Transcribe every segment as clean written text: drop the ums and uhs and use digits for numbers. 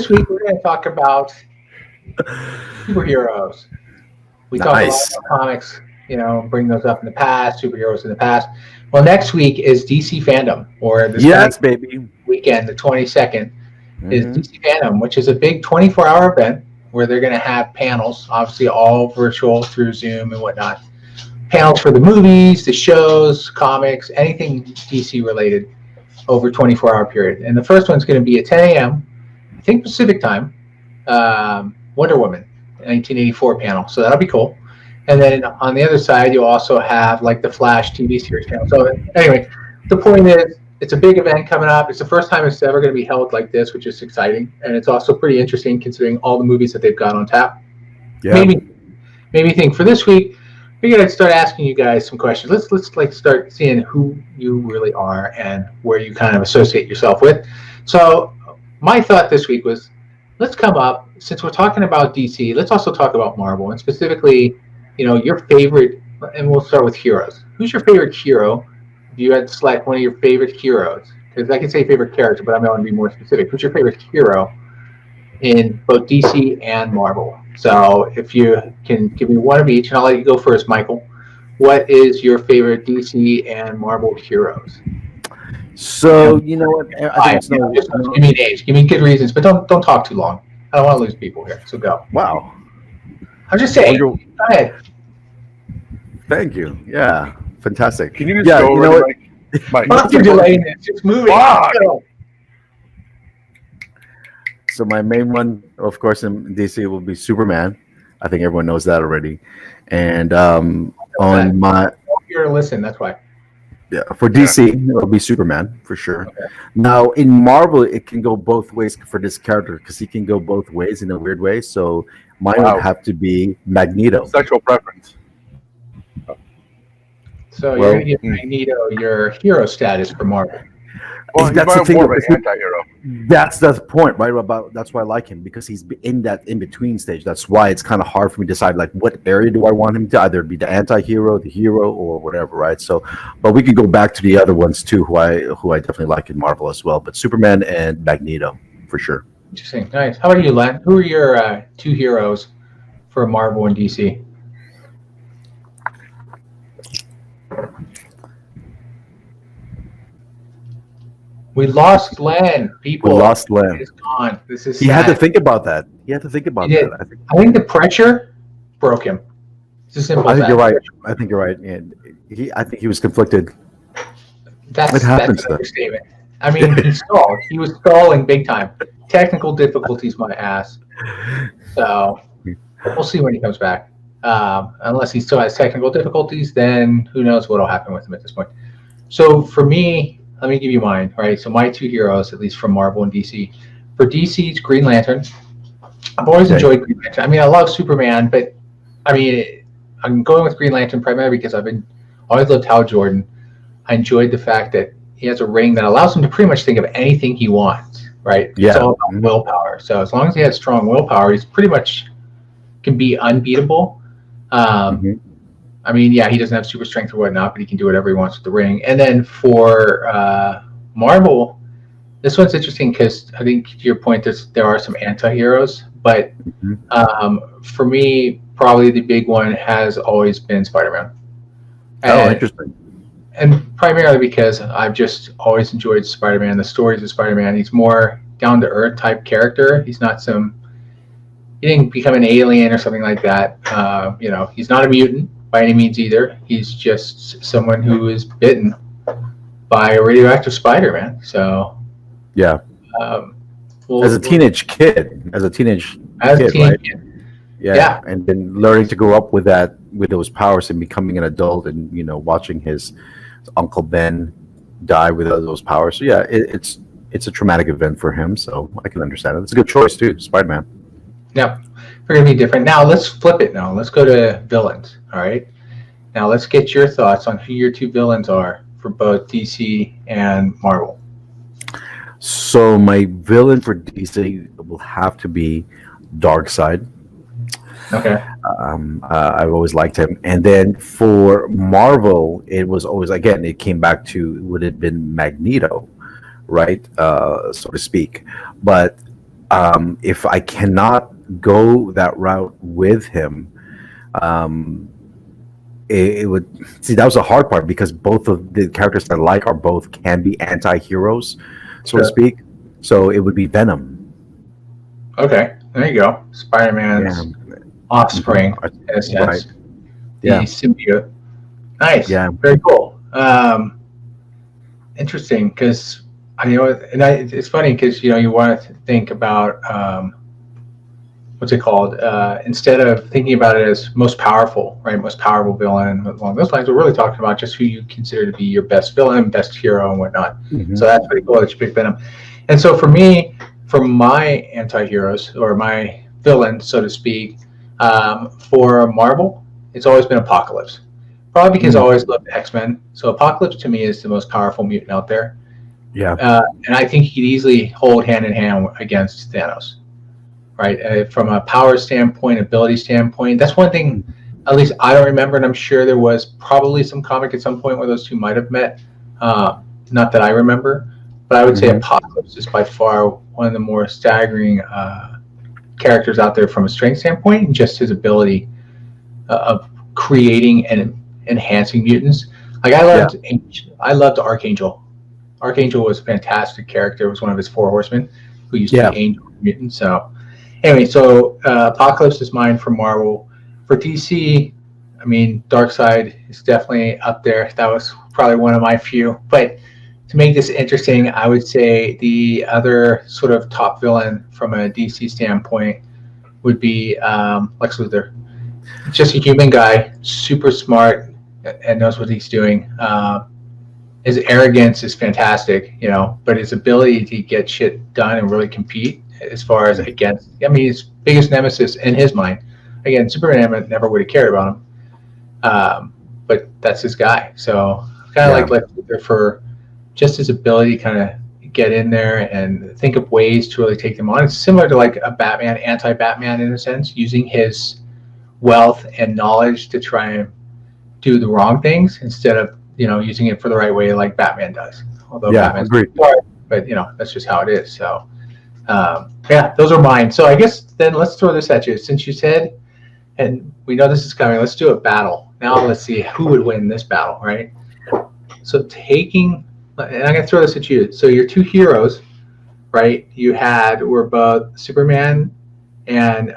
this week we're going to talk about superheroes. We talk a lot Nice. about comics, bring those up in the past, superheroes in the past. Well, next week is DC Fandom, or this coming Yes, baby. weekend, the 22nd, is Hmm. DC Fandom, which is a big 24-hour event where they're going to have panels, obviously all virtual through Zoom and whatnot. Panels for the movies, the shows, comics, anything DC related over a 24-hour period. And the first one's going to be at 10 a.m., I think Pacific time, Wonder Woman, 1984 panel. So that'll be cool. And then on the other side, you'll also have like the Flash TV series panel. So anyway, the point is, it's a big event coming up. It's the first time it's ever going to be held like this, which is exciting, and it's also pretty interesting considering all the movies that they've got on tap. Yeah. Maybe think for this week, we're going to start asking you guys some questions. Let's like start seeing who you really are and where you kind of associate yourself with. So my thought this week was, let's come up, since we're talking about DC, let's also talk about Marvel, and specifically, your favorite, and we'll start with heroes. Who's your favorite hero? If you had to select one of your favorite heroes, because I can say favorite character, but I'm going to be more specific. Who's your favorite hero in both DC and Marvel? So if you can give me one of each, and I'll let you go first, Michael. What is your favorite DC and Marvel heroes? So you know what? I think Just give me names. Give me good reasons, but don't talk too long. I don't want to lose people here. So go. Wow. I'm just saying. Go ahead. Thank you. Yeah. Fantastic. Can you just yeah, go over what? Mike? Fuck, you're delaying this. Just move it. So my main one, of course, in DC will be Superman. I think everyone knows that already. And on my You're listen. That's why. Yeah, for DC, it'll be Superman for sure. Okay. Now, in Marvel, it can go both ways for this character because he can go both ways in a weird way. So mine would have to be Magneto. Sexual preference. So you're going to give Magneto your hero status for Marvel. Well, that's the thing. More of an anti-hero. That's the point, right? That's why I like him, because he's in that in-between stage. That's why it's kind of hard for me to decide, like, what area do I want him to either be, the anti-hero, the hero, or whatever, right? So, but we could go back to the other ones too, who I definitely like in Marvel as well. But Superman and Magneto for sure. Interesting, nice. How about you, Len? Who are your two heroes for Marvel and DC? We lost Len. People. We lost Len. He's gone. This is. He had to think about that. I think the pressure broke him. It's as simple I think as you're right. I think you're right. And I think he was conflicted. That's an understatement. I mean, he stalled. He was stalling big time. Technical difficulties, my ass. So we'll see when he comes back. Unless he still has technical difficulties, then who knows what will happen with him at this point. So for me, let me give you mine, right? So my two heroes, at least from Marvel and DC. For DC, it's Green Lantern. I've always enjoyed Green Lantern. I mean, I love Superman, but I mean, I'm going with Green Lantern primarily because I've always loved Hal Jordan. I enjoyed the fact that he has a ring that allows him to pretty much think of anything he wants, right? Yeah. It's all about willpower. So as long as he has strong willpower, he's pretty much can be unbeatable. I mean, yeah, he doesn't have super strength or whatnot, but he can do whatever he wants with the ring. And then for Marvel, this one's interesting because I think to your point, there are some anti-heroes, but for me, probably the big one has always been Spider-Man. Interesting. And primarily because I've just always enjoyed Spider-Man, the stories of Spider-Man. He's more down-to-earth type character. He's not he didn't become an alien or something like that. He's not a mutant by any means either. He's just someone who is bitten by a radioactive spider, man. So yeah, as a teenage kid, right? Yeah, and then learning to grow up with those powers and becoming an adult, and watching his Uncle Ben die with those powers. So yeah, it's a traumatic event for him. So I can understand it. It's a good choice too, Spider-Man. Yeah, we're gonna be different. Now let's flip it. Now let's go to villains. All right. Now let's get your thoughts on who your two villains are for both DC and Marvel. So my villain for DC will have to be Darkseid. Okay. I've always liked him. And then for Marvel, it was always, again, it came back to, would it have been Magneto, right? So to speak. But if I cannot go that route with him, it would see that was the hard part because both of the characters I like are both can be anti-heroes, so to speak. So it would be Venom. Okay, there you go. Spider-Man's offspring, in a sense. Right. The symbiote. Nice. Yeah. Very cool. Interesting, because it's funny because you want to think about what's it called? Instead of thinking about it as most powerful, right? Most powerful villain along those lines, we're really talking about just who you consider to be your best villain, best hero, and whatnot. Mm-hmm. So that's pretty cool that you picked Venom. And so for me, for my anti-heroes or my villain, so to speak, for Marvel, it's always been Apocalypse. Probably because I always loved X-Men. So Apocalypse to me is the most powerful mutant out there. Yeah. And I think he could easily hold hand in hand against Thanos. Right, from a power standpoint, ability standpoint, that's one thing. At least I don't remember, and I'm sure there was probably some comic at some point where those two might have met. Not that I remember, but I would say Apocalypse is by far one of the more staggering characters out there from a strength standpoint, and just his ability of creating and enhancing mutants. Like I loved Archangel. Archangel was a fantastic character. It was one of his four horsemen who used to be angel mutants. So. Anyway, so Apocalypse is mine for Marvel. For DC, I mean, Darkseid is definitely up there. That was probably one of my few. But to make this interesting, I would say the other sort of top villain from a DC standpoint would be Lex Luthor. Just a human guy, super smart, and knows what he's doing. His arrogance is fantastic, but his ability to get shit done and really compete as far as against, his biggest nemesis in his mind. Again, Superman never would have cared about him, but that's his guy. So kind of like Lex Luthor for just his ability to kind of get in there and think of ways to really take them on. It's similar to like a Batman, anti-Batman in a sense, using his wealth and knowledge to try and do the wrong things instead of using it for the right way like Batman does. Although Batman's smart, but that's just how it is. So. Those are mine. So I guess then let's throw this at you. Since you said, and we know this is coming, let's do a battle. Now let's see who would win this battle, right? So and I'm going to throw this at you. So your two heroes, right, were both Superman and,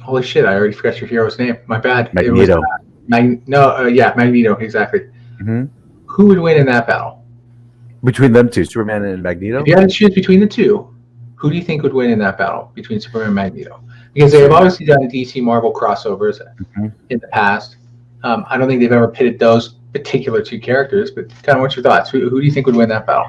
holy shit, I already forgot your hero's name. My bad. Magneto. It was, Magneto, exactly. Mm-hmm. Who would win in that battle? Between them two, Superman and Magneto? If you had to choose between the two, who do you think would win in that battle between Superman and Magneto? Because they have obviously done DC Marvel crossovers in the past. I don't think they've ever pitted those particular two characters, but kind of what's your thoughts? Who do you think would win that battle?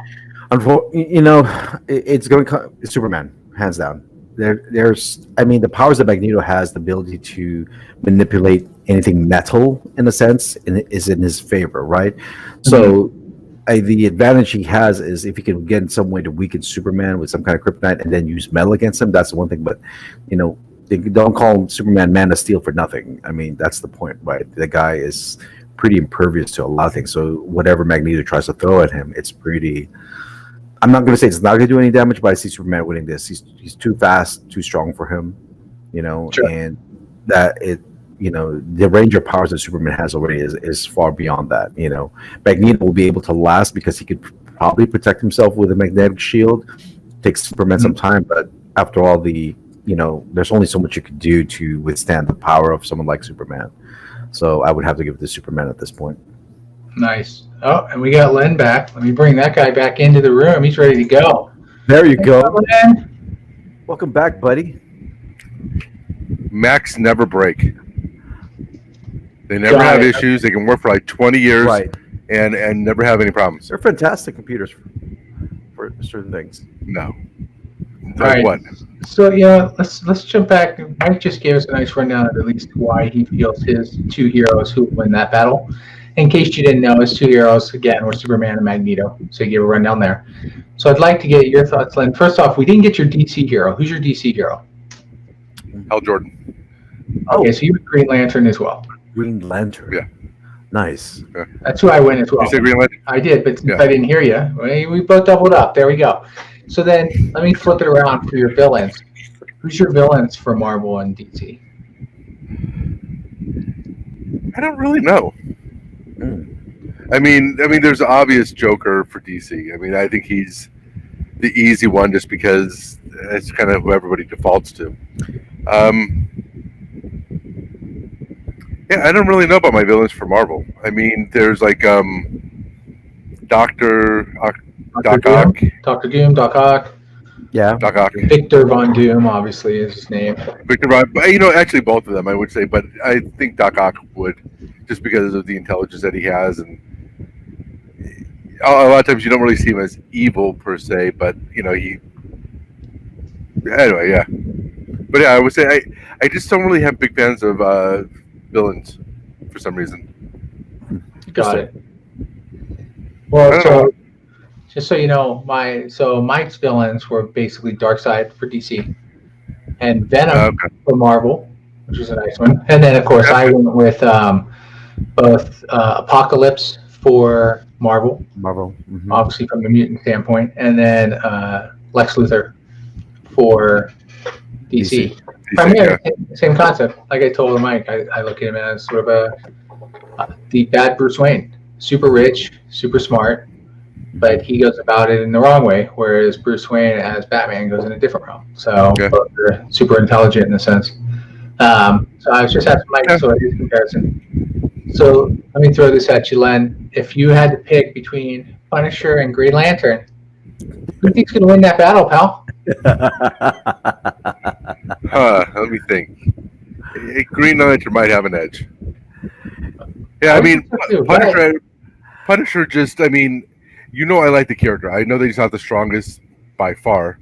It's going to come Superman, hands down. The powers that Magneto has, the ability to manipulate anything metal, in a sense, is in his favor, right? So the advantage he has is if he can get in some way to weaken Superman with some kind of kryptonite and then use metal against him, that's the one thing. But, they don't call him Superman Man of Steel for nothing. I mean, that's the point, right? The guy is pretty impervious to a lot of things. So whatever Magneto tries to throw at him, it's pretty... I'm not going to say it's not going to do any damage, but I see Superman winning this. He's too fast, too strong for him, and that the range of powers that Superman has already is far beyond that. Magneto will be able to last because he could probably protect himself with a magnetic shield. Takes Superman some time, but after all, there's only so much you could do to withstand the power of someone like Superman. So I would have to give it to Superman at this point. Nice. Oh, and we got Len back. Let me bring that guy back into the room. He's ready to go. There you go. Len. Welcome back, buddy. Macs never break. They never have issues. They can work for like 20 years and never have any problems. They're fantastic computers for certain things. No. Like what? So let's jump back. Mike just gave us a nice rundown of at least why he feels his two heroes who would win that battle. In case you didn't know, his two heroes again were Superman and Magneto. So you gave a rundown there. So I'd like to get your thoughts, Len. First off, we didn't get your DC hero. Who's your DC hero? Hal Jordan. Okay, so you have Green Lantern as well. Green Lantern. Yeah. Nice. Yeah. That's who I went as well. You said Green Lantern? I did, but since I didn't hear you, we both doubled up. There we go. So then, let me flip it around for your villains. Who's your villains for Marvel and DC? I don't really know. I mean, there's the obvious Joker for DC. I mean, I think he's the easy one just because it's kind of who everybody defaults to. Yeah, I don't really know about my villains for Marvel. I mean, there's like Doc Ock. Doctor Doom, Doc Ock. Yeah. Doc Ock. Victor Von Doom, obviously, is his name. Victor Von, but actually both of them, I would say, but I think Doc Ock would, just because of the intelligence that he has, and a lot of times you don't really see him as evil per se, but he. Anyway, yeah, but yeah, I would say I just don't really have big fans of villains for some reason. Got it. Well, so just so you know, Mike's villains were basically Darkseid for DC and Venom for Marvel, which is a nice one. And then, of course, I went with both Apocalypse for Marvel, obviously from the mutant standpoint, and then Lex Luthor for DC. Primarily, same concept. Like I told Mike, I look at him as sort of the bad Bruce Wayne. Super rich, super smart, but he goes about it in the wrong way, whereas Bruce Wayne as Batman goes in a different realm. So both are super intelligent in a sense. So I was just asking Mike sort of his comparison. So let me throw this at you, Len. If you had to pick between Punisher and Green Lantern, who do you think's going to win that battle, pal? Let me think. Green Lantern might have an edge. Yeah, I mean, Punisher just, I mean, I like the character. I know that he's not the strongest by far.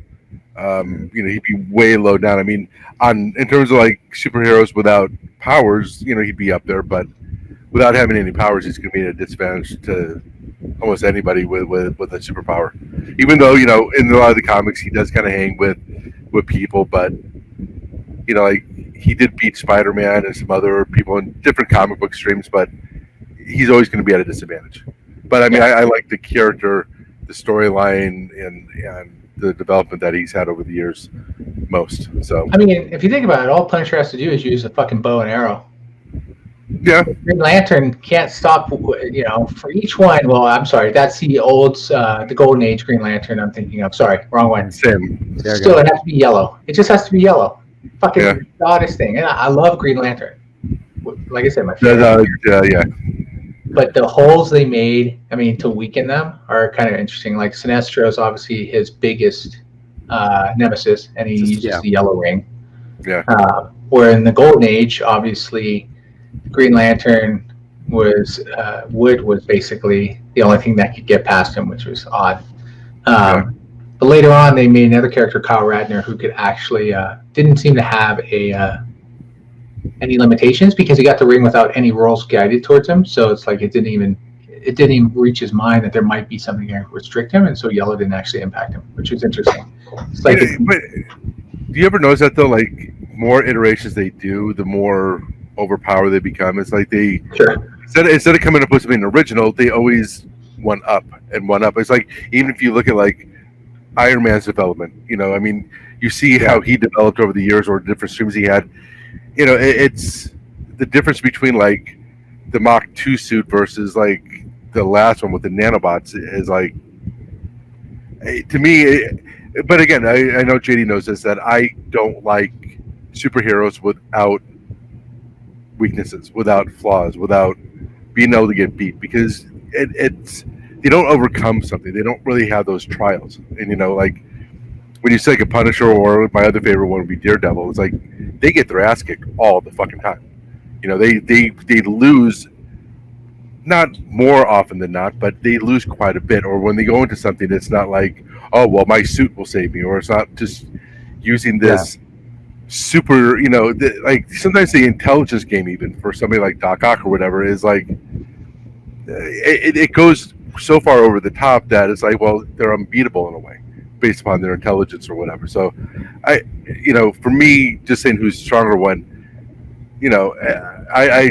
He'd be way low down. I mean, in terms of like superheroes without powers, he'd be up there, but without having any powers, he's going to be at a disadvantage to almost anybody with a superpower. Even though, in a lot of the comics, he does kind of hang with people, but, like he did beat Spider-Man and some other people in different comic book streams, but he's always going to be at a disadvantage. But I mean, I like the character, the storyline, and the development that he's had over the years most. So I mean, if you think about it, all Punisher has to do is use a fucking bow and arrow. Yeah. Green Lantern can't stop, for each one. Well, I'm sorry, that's the old, the Golden Age Green Lantern I'm thinking of. Sorry, wrong one. Same. Still, it has to be yellow. It just has to be yellow. Fucking goddess thing. And I love Green Lantern. Like I said, my favorite. Yeah. But the holes they made, I mean, to weaken them are kind of interesting. Like Sinestro is obviously his biggest nemesis, and he uses the yellow ring. Yeah. Where in the Golden Age, obviously, Green Lantern was wood was basically the only thing that could get past him, which was odd. But later on, they made another character, Kyle Radner, who could actually didn't seem to have any limitations because he got the ring without any rolls guided towards him. So it's like it didn't even reach his mind that there might be something that would restrict him, and so yellow didn't actually impact him, which was interesting. It's like but do you ever notice that though? Like more iterations they do, the more overpowered they become. It's like they instead of coming up with something original, they always one up. It's like even if you look at like Iron Man's development, I mean, you see how he developed over the years or different streams he had. It's the difference between like the Mach 2 suit versus like the last one with the nanobots is like, to me, but again, I know JD knows this, that I don't like superheroes without weaknesses, without flaws, without being able to get beat, because it's they don't overcome something. They don't really have those trials. And like when you say like a Punisher, or my other favorite one would be Daredevil, it's like they get their ass kicked all the fucking time. They lose, not more often than not, but they lose quite a bit. Or when they go into something, it's not like, oh well, my suit will save me, or it's not just using this super, like sometimes the intelligence game, even for somebody like Doc Ock or whatever, is like it goes so far over the top that it's like, well, they're unbeatable in a way based upon their intelligence or whatever. So for me, just saying who's stronger when, I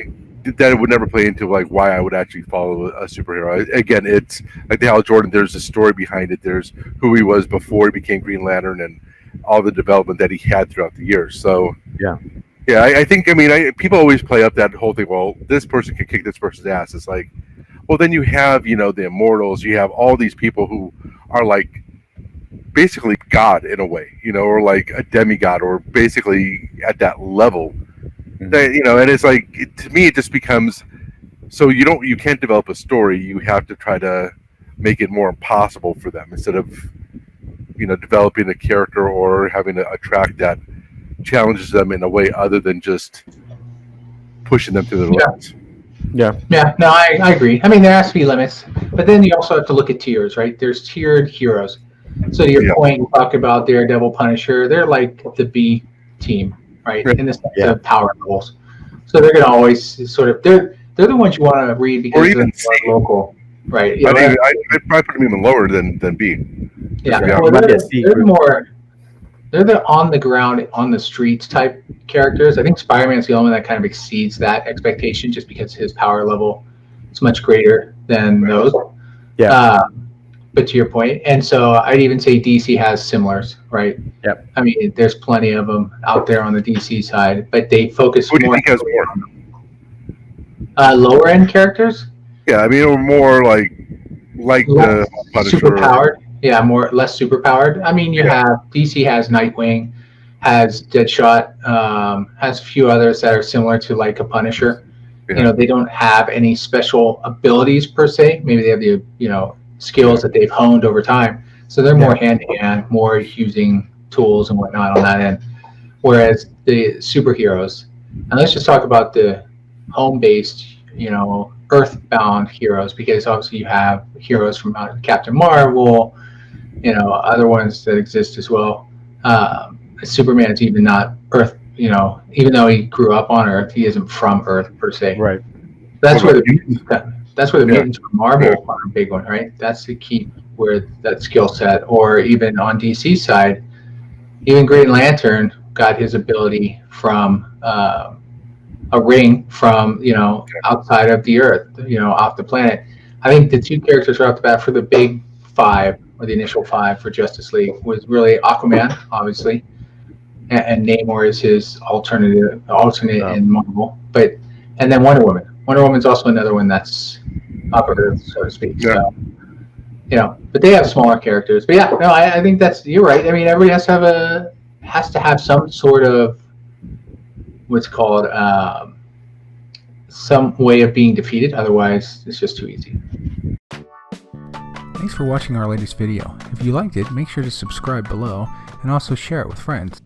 that would never play into like why I would actually follow a superhero. Again, it's like the Hal Jordan. There's a story behind it. There's who he was before he became Green Lantern and all the development that he had throughout the years. So yeah, I think people always play up that whole thing. Well, this person can kick this person's ass. It's like, well, then you have the Immortals. You have all these people who are like basically God in a way, or like a demigod, or basically at that level. That, and it's like to me, it just becomes so you can't develop a story. You have to try to make it more impossible for them instead of developing a character or having a track that challenges them in a way other than just pushing them to the limits. Yeah. No, I agree. I mean, there has to be limits, but then you also have to look at tiers, right? There's tiered heroes. So to your point, you talk about Daredevil, Punisher. They're like the B team, right? In the sense of power levels. So they're going to always sort of they're the ones you want to read because they're local, right? I'd probably put them even lower than B. Yeah, well, they're the on the ground, on the streets type characters. I think Spider-Man's the only one that kind of exceeds that expectation, just because his power level is much greater than those. Yeah. But to your point, and so I'd even say DC has similars, right? Yep. I mean, there's plenty of them out there on the DC side, but they focus Who do you think has more? Lower end characters. Yeah, I mean, or more like the Punisher. Super powered. Yeah, less super powered. I mean, you have DC has Nightwing, has Deadshot, has a few others that are similar to like a Punisher. Yeah. They don't have any special abilities per se. Maybe they have the skills that they've honed over time. So they're more hand-to-hand, more using tools and whatnot on that end. Whereas the superheroes, and let's just talk about the home-based, earthbound heroes, because obviously you have heroes from Captain Marvel, other ones that exist as well. Superman's even not Earth, even though he grew up on Earth, he isn't from Earth per se. Right. That's where the mutants from Marvel are a big one, right? That's the key where that skill set, or even on DC side, even Green Lantern got his ability from a ring from outside of the Earth, off the planet. I think the two characters right off the bat for the big five, or the initial five for Justice League, was really Aquaman, obviously, and Namor is his alternate in Marvel, and then Wonder Woman. Wonder Woman's also another one that's upper Earth, so to speak. Yeah. So, but they have smaller characters. But I think you're right. I mean, everybody has to have some sort of what's called some way of being defeated. Otherwise, it's just too easy. Thanks for watching our latest video. If you liked it, make sure to subscribe below and also share it with friends.